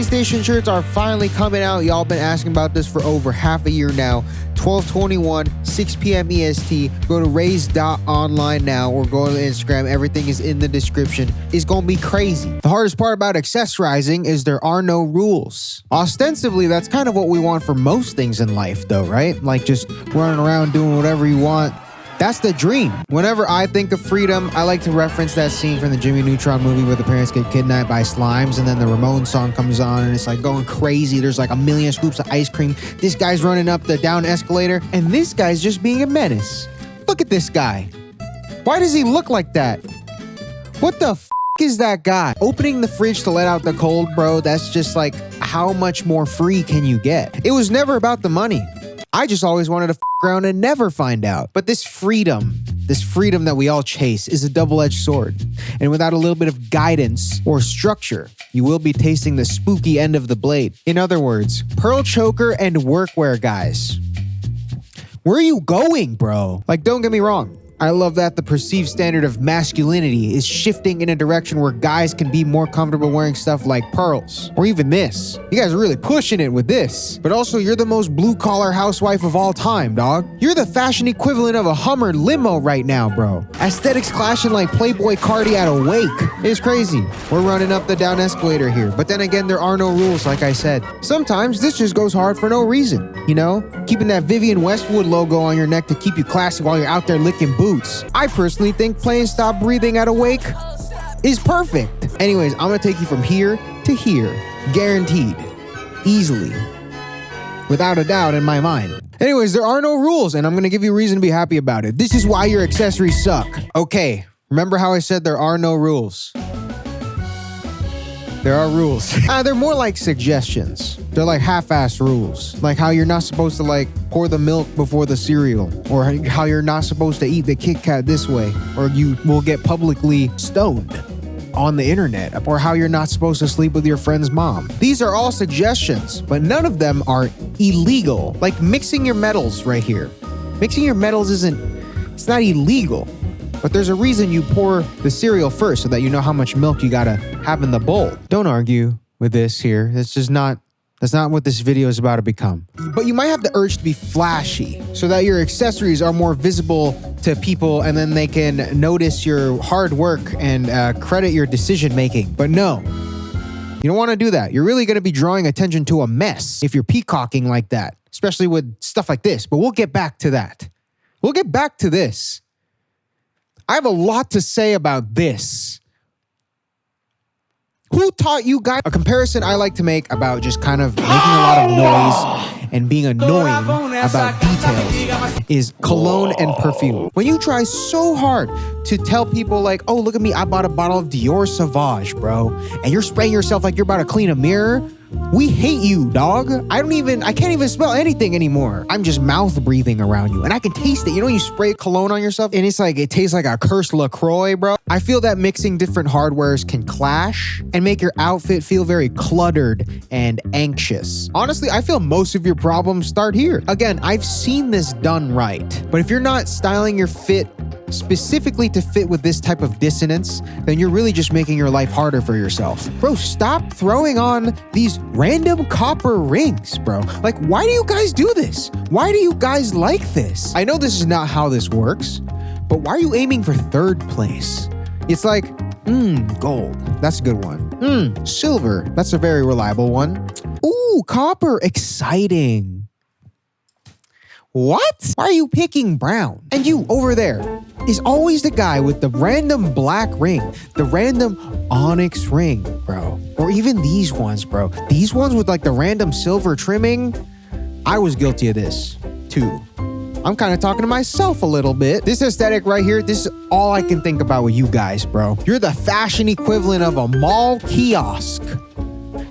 Train station shirts are finally coming out. Y'all been asking about this for over half a year now. 12/21, 6 p.m. EST. Go to raise.online now or go to Instagram. Everything is in the description. It's gonna be crazy. The hardest part about accessorizing is there are no rules. Ostensibly, that's kind of what we want for most things in life though, right? Like just running around doing whatever you want. That's the dream. Whenever I think of freedom, I like to reference that scene from the Jimmy Neutron movie where the parents get kidnapped by slimes and then the Ramones song comes on and it's like going crazy. There's like a million scoops of ice cream. This guy's running up the down escalator and this guy's just being a menace. Look at this guy. Why does he look like that? What the f is that guy? Opening the fridge to let out the cold, bro, that's just like, how much more free can you get? It was never about the money. I just always wanted to f around and never find out. But this freedom that we all chase is a double-edged sword. And without a little bit of guidance or structure, you will be tasting the spooky end of the blade. In other words, pearl choker and workwear guys. Where are you going, bro? Like, don't get me wrong. I love that the perceived standard of masculinity is shifting in a direction where guys can be more comfortable wearing stuff like pearls. Or even this. You guys are really pushing it with this. But also, you're the most blue-collar housewife of all time, dog. You're the fashion equivalent of a Hummer limo right now, bro. Aesthetics clashing like Playboy Cardi at a wake. It's crazy. We're running up the down escalator here. But then again, there are no rules, like I said. Sometimes this just goes hard for no reason, you know? Keeping that Vivienne Westwood logo on your neck to keep you classy while you're out there licking boots. I personally think playing Stop Breathing at a wake is perfect. Anyways, I'm gonna take you from here to here. Guaranteed. Easily. Without a doubt in my mind. Anyways, there are no rules and I'm gonna give you a reason to be happy about it. This is why your accessories suck. Okay, remember how I said there are no rules? There are rules. They're more like suggestions. They're like half-assed rules. Like how you're not supposed to like pour the milk before the cereal, or how you're not supposed to eat the Kit Kat this way, or you will get publicly stoned on the internet, or how you're not supposed to sleep with your friend's mom. These are all suggestions, but none of them are illegal. Like mixing your metals right here. Mixing your metals it's not illegal. But there's a reason you pour the cereal first so that you know how much milk you gotta have in the bowl. Don't argue with this here. That's not what this video is about to become. But you might have the urge to be flashy so that your accessories are more visible to people and then they can notice your hard work and credit your decision making. But no, you don't want to do that. You're really gonna be drawing attention to a mess if you're peacocking like that, especially with stuff like this. But we'll get back to that. We'll get back to this. I have a lot to say about this. Who taught you guys? A comparison I like to make about just kind of making a lot of noise and being annoying about details is cologne and perfume. When you try so hard to tell people like, oh, look at me, I bought a bottle of Dior Sauvage, bro, and you're spraying yourself like you're about to clean a mirror, we hate you, dog. I can't even smell anything anymore. I'm just mouth breathing around you and I can taste it. You know when you spray cologne on yourself and it's like, it tastes like a cursed LaCroix, bro? I feel that mixing different hardwares can clash and make your outfit feel very cluttered and anxious. Honestly, I feel most of your problems start here. Again, I've seen this done right, but if you're not styling your fit specifically to fit with this type of dissonance, then you're really just making your life harder for yourself. Bro, stop throwing on these random copper rings, bro. Like, why do you guys do this? Why do you guys like this? I know this is not how this works, but why are you aiming for third place? It's like, gold. That's a good one. Silver. That's a very reliable one. Ooh, copper. Exciting. What? Why are you picking brown? And you over there is always the guy with the random black ring, the random onyx ring, bro. Or even these ones, bro. These ones with like the random silver trimming. I was guilty of this too. I'm kind of talking to myself a little bit. This aesthetic right here, this is all I can think about with you guys, bro. You're the fashion equivalent of a mall kiosk.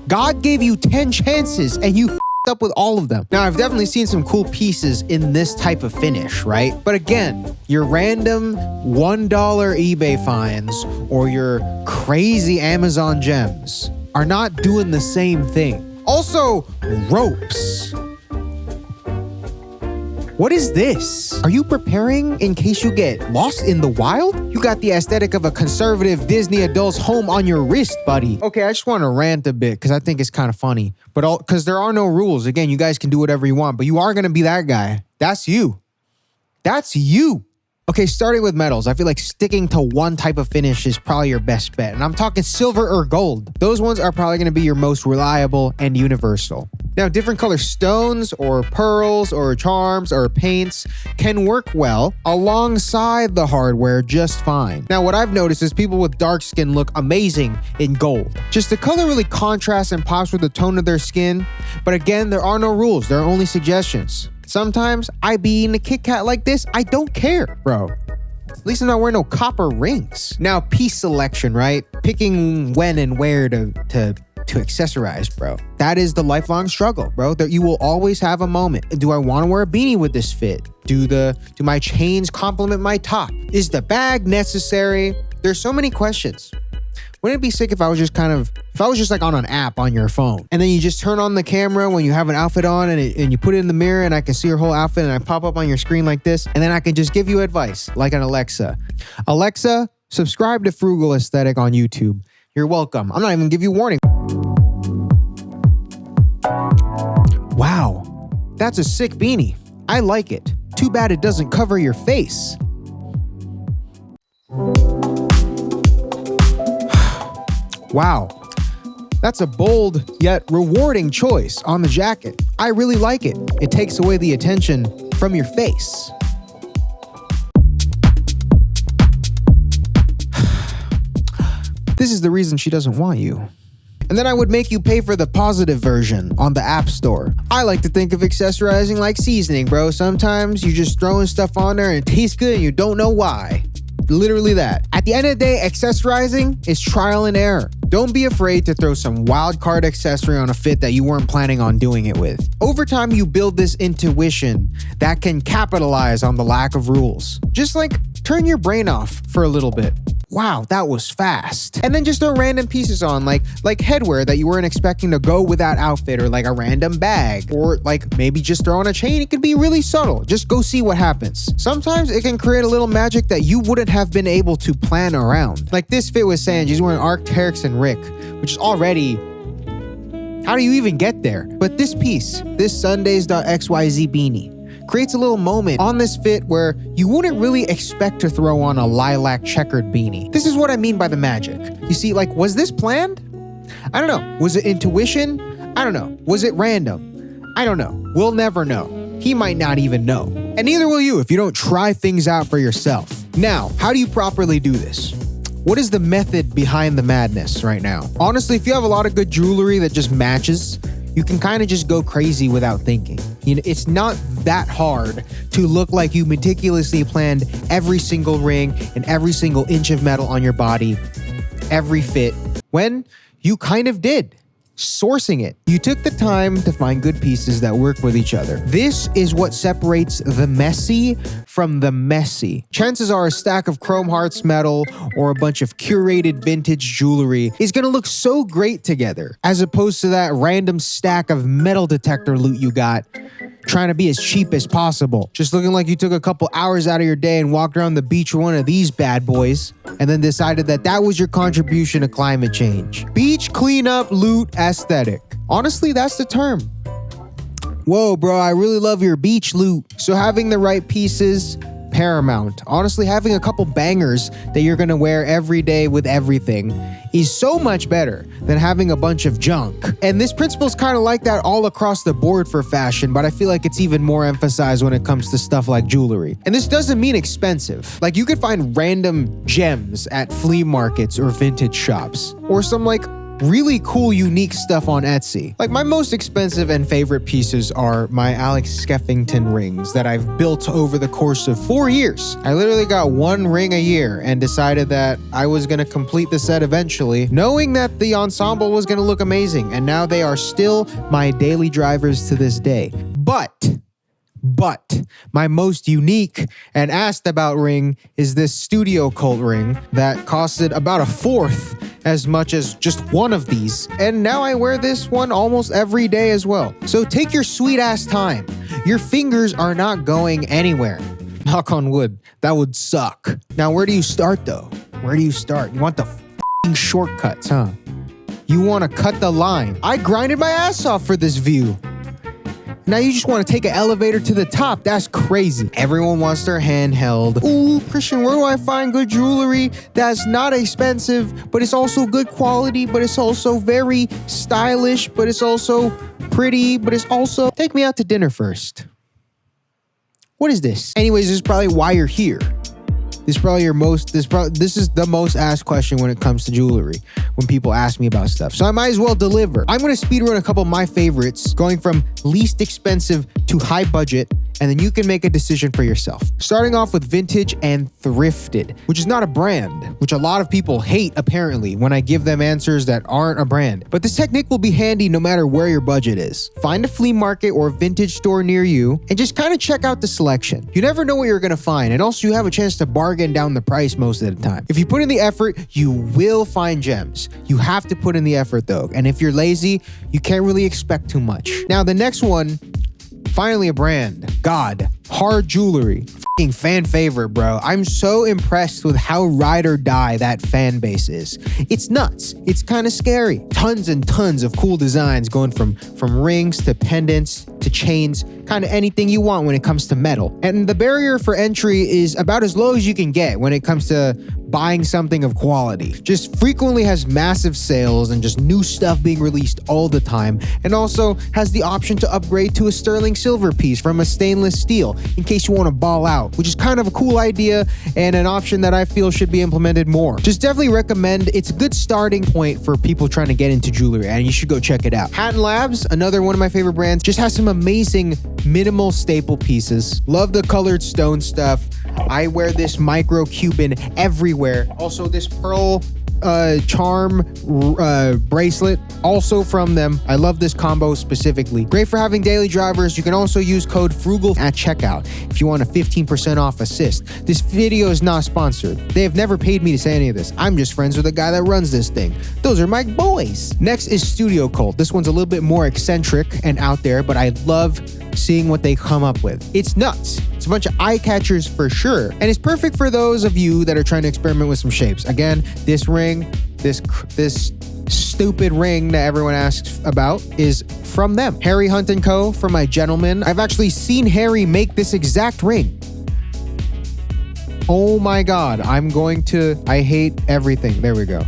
God gave you 10 chances and you up with all of them. Now, I've definitely seen some cool pieces in this type of finish, right? But again, your random $1 eBay finds or your crazy Amazon gems are not doing the same thing. Also, ropes. What is this? Are you preparing in case you get lost in the wild? You got the aesthetic of a conservative Disney adult's home on your wrist, buddy. Okay, I just want to rant a bit because I think it's kind of funny. But because there are no rules. Again, you guys can do whatever you want, but you are going to be that guy. That's you. That's you. Okay, starting with metals, I feel like sticking to one type of finish is probably your best bet. And I'm talking silver or gold. Those ones are probably going to be your most reliable and universal. Now, different color stones or pearls or charms or paints can work well alongside the hardware just fine. Now, what I've noticed is people with dark skin look amazing in gold. Just the color really contrasts and pops with the tone of their skin. But again, there are no rules. There are only suggestions. Sometimes I be eating a Kit Kat like this. I don't care, bro. At least I'm not wearing no copper rings. Now, piece selection, right? Picking when and where to accessorize, bro. That is the lifelong struggle, bro. That you will always have a moment. Do I want to wear a beanie with this fit? Do my chains complement my top? Is the bag necessary? There's so many questions. Wouldn't it be sick if I was just like on an app on your phone and then you just turn on the camera when you have an outfit on and you put it in the mirror and I can see your whole outfit and I pop up on your screen like this and then I can just give you advice like an Alexa. Alexa, subscribe to Frugal Aesthetic on YouTube. You're welcome. I'm not even gonna give you a warning. Wow, that's a sick beanie. I like it. Too bad it doesn't cover your face. Wow, that's a bold yet rewarding choice on the jacket. I really like it. It takes away the attention from your face. This is the reason she doesn't want you. And then I would make you pay for the positive version on the App Store. I like to think of accessorizing like seasoning, bro. Sometimes you're just throwing stuff on there and it tastes good and you don't know why. Literally that. At the end of the day, accessorizing is trial and error. Don't be afraid to throw some wild card accessory on a fit that you weren't planning on doing it with. Over time, you build this intuition that can capitalize on the lack of rules. Just like turn your brain off for a little bit. Wow, that was fast. And then just throw random pieces on, like headwear that you weren't expecting to go with that outfit, or like a random bag, or like maybe just throw on a chain. It could be really subtle. Just go see what happens. Sometimes it can create a little magic that you wouldn't have been able to plan around. Like this fit with Sanj, he's wearing Arc'teryx and Rick, which is already... How do you even get there? But this piece, this Sundays.xyz beanie, creates a little moment on this fit where you wouldn't really expect to throw on a lilac checkered beanie. This is what I mean by the magic. You see, like, was this planned? I don't know. Was it intuition? I don't know. Was it random? I don't know. We'll never know. He might not even know. And neither will you if you don't try things out for yourself. Now, how do you properly do this? What is the method behind the madness right now? Honestly, if you have a lot of good jewelry that just matches, you can kind of just go crazy without thinking. You know, it's not that hard to look like you meticulously planned every single ring and every single inch of metal on your body, every fit, when you kind of did. Sourcing it. You took the time to find good pieces that work with each other. This is what separates the messy from the messy. Chances are a stack of chrome hearts metal or a bunch of curated vintage jewelry is gonna look so great together, as opposed to that random stack of metal detector loot you got trying to be as cheap as possible. Just looking like you took a couple hours out of your day and walked around the beach with one of these bad boys and then decided that that was your contribution to climate change. Beach cleanup loot aesthetic. Honestly, that's the term. Whoa, bro, I really love your beach loot. So having the right pieces, paramount. Honestly, having a couple bangers that you're gonna wear every day with everything is so much better than having a bunch of junk. And this principle is kind of like that all across the board for fashion, but I feel like it's even more emphasized when it comes to stuff like jewelry. And this doesn't mean expensive. Like, you could find random gems at flea markets or vintage shops, or some like really cool, unique stuff on Etsy. Like, my most expensive and favorite pieces are my Alex Skeffington rings that I've built over the course of 4 years. I literally got one ring a year and decided that I was gonna complete the set eventually, knowing that the ensemble was gonna look amazing, and now they are still my daily drivers to this day. But my most unique and asked about ring is this Studio Cult ring that costed about a fourth as much as just one of these. And now I wear this one almost every day as well. So take your sweet ass time. your fingers are not going anywhere. Knock on wood. That would suck. Now, where do you start though? Where do you start? You want the f***ing shortcuts, huh? You want to cut the line. I grinded my ass off for this view. Now you just want to take an elevator to the top. That's crazy. Everyone wants their handheld. Ooh, Christian, where do I find good jewelry that's not expensive, but it's also good quality, but it's also very stylish, but it's also pretty, but it's also... Take me out to dinner first. What is this? Anyways, this is probably why you're here. This is probably this is the most asked question when it comes to jewelry, when people ask me about stuff. So I might as well deliver. I'm going to speedrun a couple of my favorites, going from least expensive to high budget, and then you can make a decision for yourself. Starting off with vintage and thrifted, which is not a brand, which a lot of people hate apparently when I give them answers that aren't a brand. But this technique will be handy no matter where your budget is. Find a flea market or vintage store near you and just kind of check out the selection. You never know what you're going to find, and also you have a chance to bargain down the price most of the time. If you put in the effort, you will find gems. You have to put in the effort though, and if you're lazy, you can't really expect too much. Now the next one, finally a brand. God, hard jewelry. F***ing fan favorite, bro. I'm so impressed with how ride or die that fan base is. It's nuts. It's kind of scary. Tons and tons of cool designs going from rings to pendants to chains, kind of anything you want when it comes to metal. And the barrier for entry is about as low as you can get when it comes to buying something of quality. Just frequently has massive sales and just new stuff being released all the time, and also has the option to upgrade to a sterling silver piece from a stainless steel in case you want to ball out, which is kind of a cool idea and an option that I feel should be implemented more. Just definitely recommend. It's a good starting point for people trying to get into jewelry, and you should go check it out. Hatton Labs, another one of my favorite brands, just has some amazing minimal staple pieces. Love the colored stone stuff. I wear this micro Cuban everywhere. Also this pearl charm bracelet, also from them. I love this combo specifically. Great for having daily drivers. You can also use code FRUGAL at checkout if you want a 15% off assist. This video is not sponsored. They have never paid me to say any of this. I'm just friends with the guy that runs this thing. Those are my boys. Next is Studio Cult. This one's a little bit more eccentric and out there, but I love seeing what they come up with. It's nuts. It's a bunch of eye catchers for sure. And it's perfect for those of you that are trying to experiment with some shapes. Again, this ring, this stupid ring that everyone asks about is from them. Harry Hunt & Co. for my gentleman. I've actually seen Harry make this exact ring. Oh my God. I hate everything. There we go.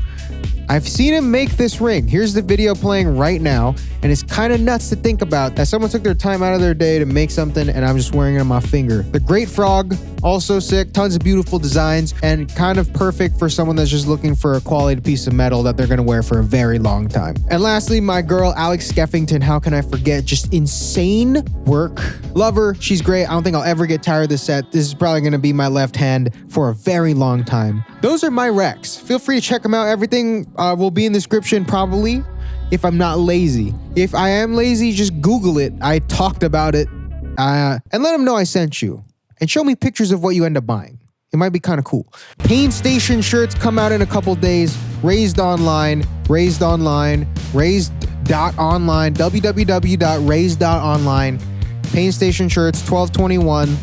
I've seen him make this ring. Here's the video playing right now, and it's kind of nuts to think about that someone took their time out of their day to make something, and I'm just wearing it on my finger. The Great Frog, also sick. Tons of beautiful designs, and kind of perfect for someone that's just looking for a quality piece of metal that they're going to wear for a very long time. And lastly, my girl, Alex Skeffington. How can I forget? Just insane work. Love her. She's great. I don't think I'll ever get tired of this set. This is probably going to be my left hand for a very long time. Those are my recs. Feel free to check them out. Everything will be in the description probably if I'm not lazy. If I am lazy, just Google it. I talked about it. And let them know I sent you. And show me pictures of what you end up buying. It might be kind of cool. Pain Station shirts come out in a couple days. Raised online, www.raised.online, www.raised.online. Pain Station shirts, 12/21.